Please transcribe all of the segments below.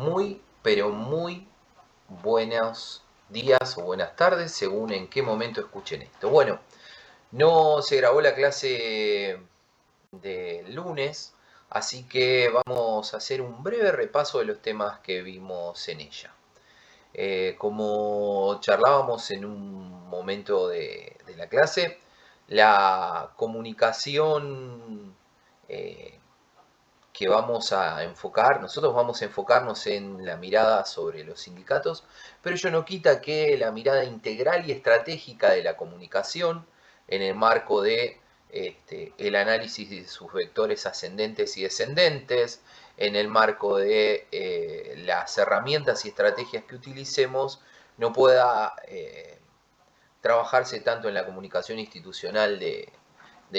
Muy, pero muy buenos días o buenas tardes, según en qué momento escuchen esto. Bueno, no se grabó la clase del lunes, así que vamos a hacer un breve repaso de los temas que vimos en ella. Como charlábamos en un momento de la clase, la comunicación que vamos a enfocar, nosotros vamos a enfocarnos en la mirada sobre los sindicatos, pero ello no quita que la mirada integral y estratégica de la comunicación en el marco de el análisis de sus vectores ascendentes y descendentes, en el marco de las herramientas y estrategias que utilicemos, no pueda trabajarse tanto en la comunicación institucional de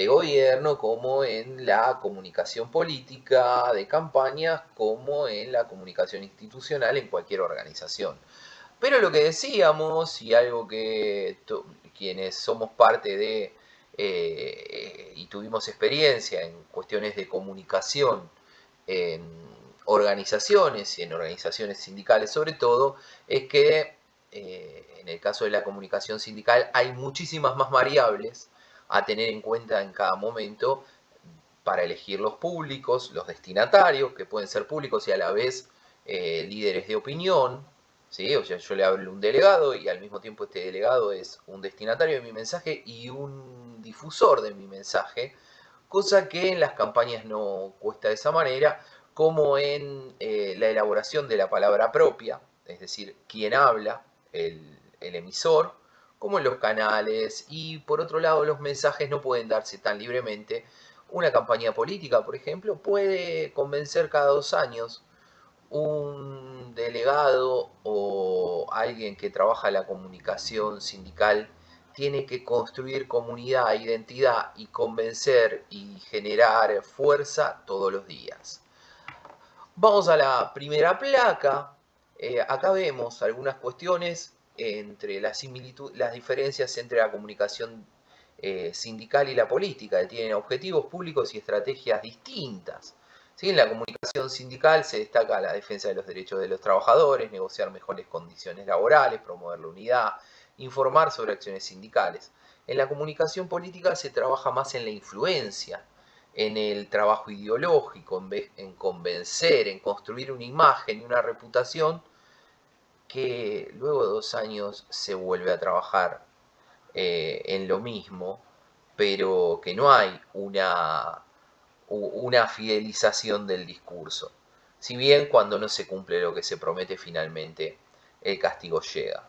gobierno como en la comunicación política de campañas como en la comunicación institucional en cualquier organización. Pero lo que decíamos y algo que quienes somos parte de y tuvimos experiencia en cuestiones de comunicación en organizaciones y en organizaciones sindicales sobre todo, es que en el caso de la comunicación sindical hay muchísimas más variables a tener en cuenta en cada momento para elegir los públicos, los destinatarios, que pueden ser públicos y a la vez líderes de opinión. ¿Sí? O sea, yo le hablo a un delegado y al mismo tiempo este delegado es un destinatario de mi mensaje y un difusor de mi mensaje, cosa que en las campañas no cuesta de esa manera, como en la elaboración de la palabra propia, es decir, quien habla, el emisor, como en los canales, y por otro lado los mensajes no pueden darse tan libremente. Una campaña política, por ejemplo, puede convencer cada 2 años un delegado o alguien que trabaja la comunicación sindical tiene que construir comunidad, identidad y convencer y generar fuerza todos los días. Vamos a la primera placa. Acá vemos algunas cuestiones entre las diferencias entre la comunicación sindical y la política, que tienen objetivos públicos y estrategias distintas. ¿Sí? En la comunicación sindical se destaca la defensa de los derechos de los trabajadores, negociar mejores condiciones laborales, promover la unidad, informar sobre acciones sindicales. En la comunicación política se trabaja más en la influencia, en el trabajo ideológico, en convencer, en construir una imagen y una reputación que luego de 2 años se vuelve a trabajar en lo mismo, pero que no hay una fidelización del discurso. Si bien cuando no se cumple lo que se promete finalmente, el castigo llega.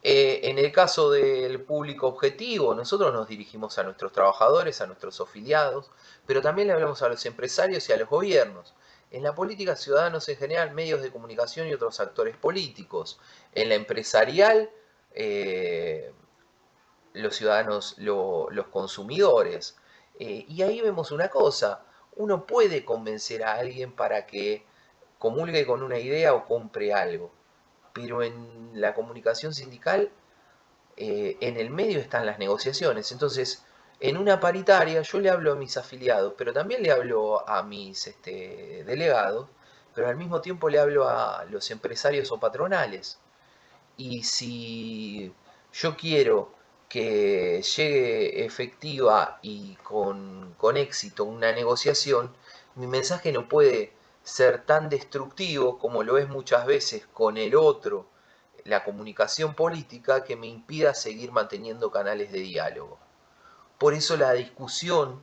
En el caso del público objetivo, nosotros nos dirigimos a nuestros trabajadores, a nuestros afiliados, pero también le hablamos a los empresarios y a los gobiernos. En la política, ciudadanos en general, medios de comunicación y otros actores políticos. En la empresarial, los ciudadanos, los consumidores. Y ahí vemos una cosa, uno puede convencer a alguien para que comulgue con una idea o compre algo, pero en la comunicación sindical en el medio están las negociaciones. Entonces, en una paritaria yo le hablo a mis afiliados, pero también le hablo a mis delegados, pero al mismo tiempo le hablo a los empresarios o patronales. Y si yo quiero que llegue efectiva y con éxito una negociación, mi mensaje no puede ser tan destructivo como lo es muchas veces con el otro, la comunicación política, que me impida seguir manteniendo canales de diálogo. Por eso la discusión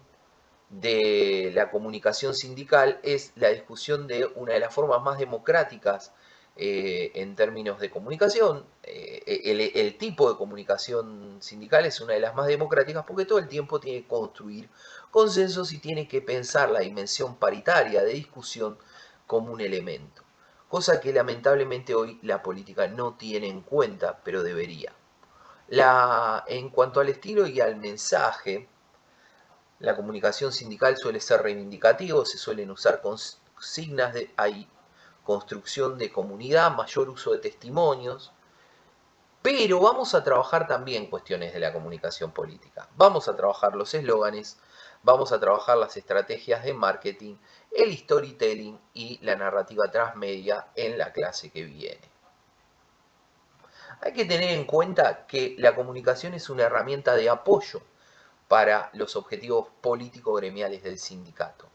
de la comunicación sindical es la discusión de una de las formas más democráticas en términos de comunicación. El tipo de comunicación sindical es una de las más democráticas porque todo el tiempo tiene que construir consensos y tiene que pensar la dimensión paritaria de discusión como un elemento. Cosa que lamentablemente hoy la política no tiene en cuenta, pero debería. En cuanto al estilo y al mensaje, la comunicación sindical suele ser reivindicativo, se suelen usar consignas, hay construcción de comunidad, mayor uso de testimonios, pero vamos a trabajar también cuestiones de la comunicación política. Vamos a trabajar los eslóganes, vamos a trabajar las estrategias de marketing el storytelling y la narrativa transmedia en la clase que viene. Hay que tener en cuenta que la comunicación es una herramienta de apoyo para los objetivos político-gremiales del sindicato.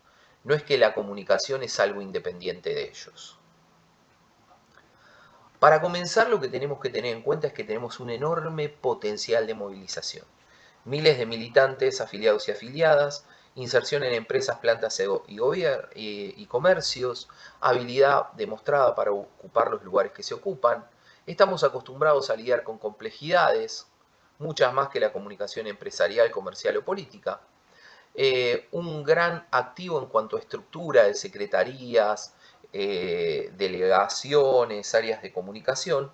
No es que la comunicación es algo independiente de ellos. Para comenzar, lo que tenemos que tener en cuenta es que tenemos un enorme potencial de movilización. Miles de militantes, afiliados y afiliadas, inserción en empresas, plantas y comercios, habilidad demostrada para ocupar los lugares que se ocupan. Estamos acostumbrados a lidiar con complejidades, muchas más que la comunicación empresarial, comercial o política. Un gran activo en cuanto a estructura de secretarías, delegaciones, áreas de comunicación.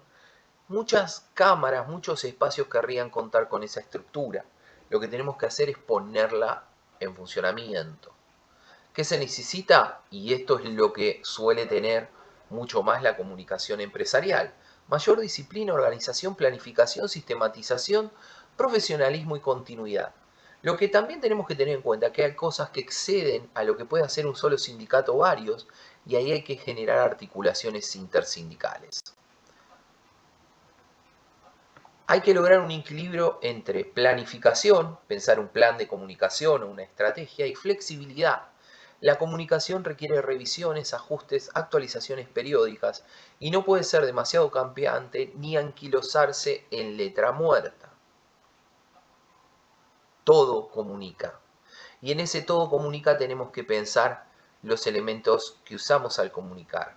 Muchas cámaras, muchos espacios querrían contar con esa estructura. Lo que tenemos que hacer es ponerla en funcionamiento. ¿Qué se necesita? Y esto es lo que suele tener mucho más la comunicación empresarial. Mayor disciplina, organización, planificación, sistematización, profesionalismo y continuidad. Lo que también tenemos que tener en cuenta es que hay cosas que exceden a lo que puede hacer un solo sindicato o varios, y ahí hay que generar articulaciones intersindicales. Hay que lograr un equilibrio entre planificación, pensar un plan de comunicación o una estrategia, y flexibilidad. La comunicación requiere revisiones, ajustes, actualizaciones periódicas y no puede ser demasiado cambiante ni anquilosarse en letra muerta. Todo comunica. Y en ese todo comunica tenemos que pensar los elementos que usamos al comunicar.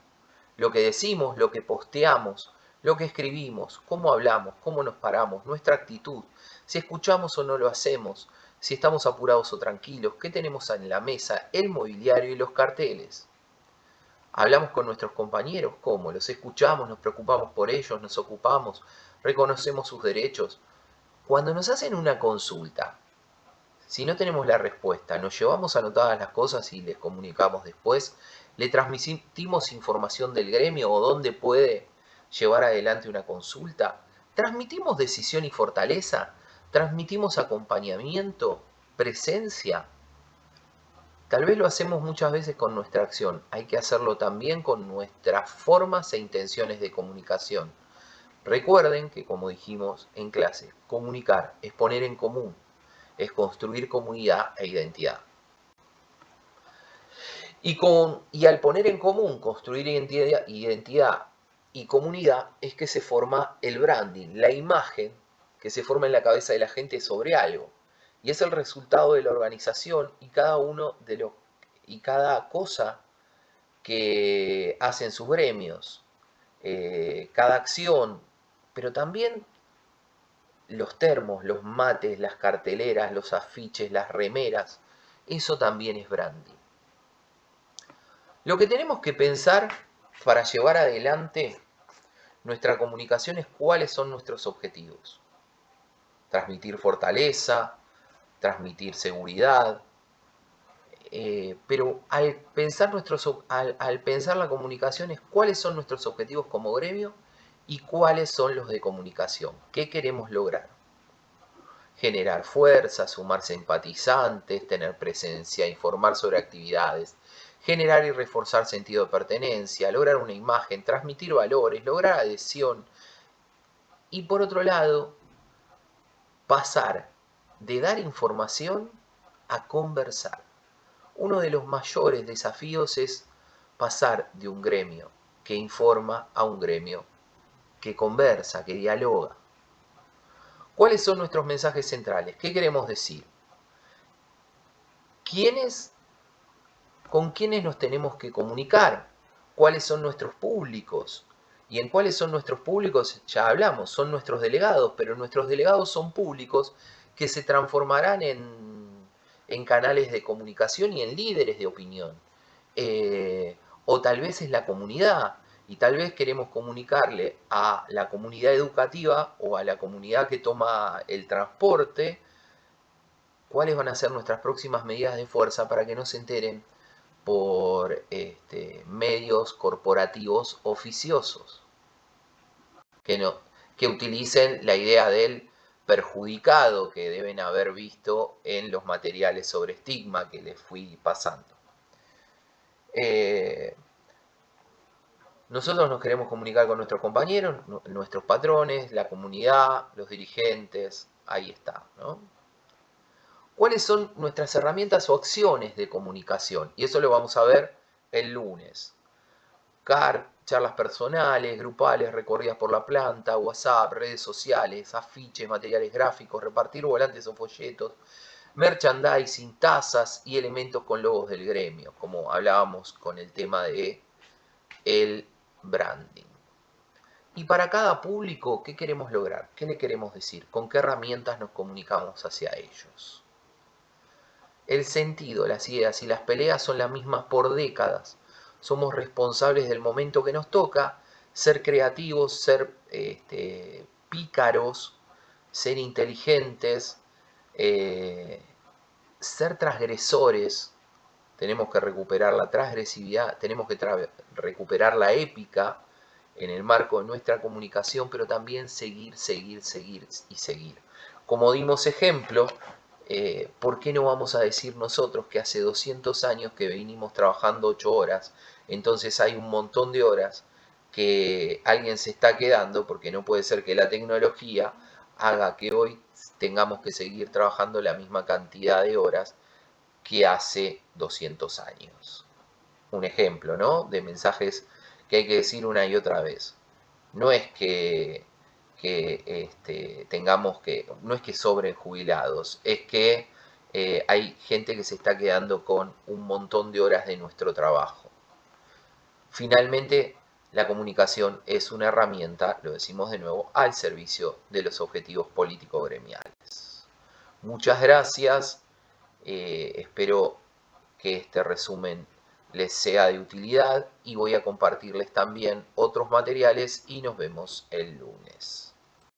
Lo que decimos, lo que posteamos, lo que escribimos, cómo hablamos, cómo nos paramos, nuestra actitud, si escuchamos o no lo hacemos, si estamos apurados o tranquilos, qué tenemos en la mesa, el mobiliario y los carteles. Hablamos con nuestros compañeros, cómo, los escuchamos, nos preocupamos por ellos, nos ocupamos, reconocemos sus derechos. Cuando nos hacen una consulta, si no tenemos la respuesta, nos llevamos anotadas las cosas y les comunicamos después, le transmitimos información del gremio o dónde puede llevar adelante una consulta, transmitimos decisión y fortaleza, transmitimos acompañamiento, presencia. Tal vez lo hacemos muchas veces con nuestra acción, hay que hacerlo también con nuestras formas e intenciones de comunicación. Recuerden que, como dijimos en clase, comunicar es poner en común, es construir comunidad e identidad. Y al poner en común, construir identidad y comunidad, es que se forma el branding, la imagen que se forma en la cabeza de la gente sobre algo. Y es el resultado de la organización y cada cosa que hacen sus gremios, cada acción, pero también los termos, los mates, las carteleras, los afiches, las remeras, eso también es branding. Lo que tenemos que pensar para llevar adelante nuestra comunicación es cuáles son nuestros objetivos. Transmitir fortaleza, transmitir seguridad, pero al pensar la comunicación es cuáles son nuestros objetivos como gremio y cuáles son los de comunicación. ¿Qué queremos lograr? Generar fuerza, sumar simpatizantes, tener presencia, informar sobre actividades, generar y reforzar sentido de pertenencia, lograr una imagen, transmitir valores, lograr adhesión. Y por otro lado, pasar de dar información a conversar. Uno de los mayores desafíos es pasar de un gremio que informa a un gremio que conversa, que dialoga. ¿Cuáles son nuestros mensajes centrales? ¿Qué queremos decir? ¿Con quiénes nos tenemos que comunicar? ¿Cuáles son nuestros públicos? Y en cuáles son nuestros públicos ya hablamos, son nuestros delegados, pero nuestros delegados son públicos que se transformarán en canales de comunicación y en líderes de opinión. O tal vez es la comunidad, y tal vez queremos comunicarle a la comunidad educativa o a la comunidad que toma el transporte cuáles van a ser nuestras próximas medidas de fuerza para que no se enteren por medios corporativos oficiosos, que utilicen la idea del perjudicado que deben haber visto en los materiales sobre estigma que les fui pasando. Eh, Nosotros nos queremos comunicar con nuestros compañeros, nuestros patrones, la comunidad, los dirigentes, ahí está, ¿no? ¿Cuáles son nuestras herramientas o acciones de comunicación? Y eso lo vamos a ver el lunes. Charlas personales, grupales, recorridas por la planta, WhatsApp, redes sociales, afiches, materiales gráficos, repartir volantes o folletos, merchandising, tazas y elementos con logos del gremio, como hablábamos con el tema de el branding. Y para cada público, ¿qué queremos lograr? ¿Qué le queremos decir? ¿Con qué herramientas nos comunicamos hacia ellos? El sentido, las ideas y las peleas son las mismas por décadas. Somos responsables del momento que nos toca, ser creativos, ser pícaros, ser inteligentes, eh, ser transgresores. Tenemos que recuperar la transgresividad, tenemos que recuperar la épica en el marco de nuestra comunicación, pero también seguir, seguir, seguir y seguir. Como dimos ejemplo, ¿por qué no vamos a decir nosotros que hace 200 años que venimos trabajando 8 horas, entonces hay un montón de horas que alguien se está quedando, porque no puede ser que la tecnología haga que hoy tengamos que seguir trabajando la misma cantidad de horas que hace 200 años? Un ejemplo, ¿no? De mensajes que hay que decir una y otra vez. No es que tengamos que, no es que sobren jubilados, es que hay gente que se está quedando con un montón de horas de nuestro trabajo. Finalmente, la comunicación es una herramienta, lo decimos de nuevo, al servicio de los objetivos políticos gremiales. Muchas gracias, espero que este resumen les sea de utilidad y voy a compartirles también otros materiales y nos vemos el lunes.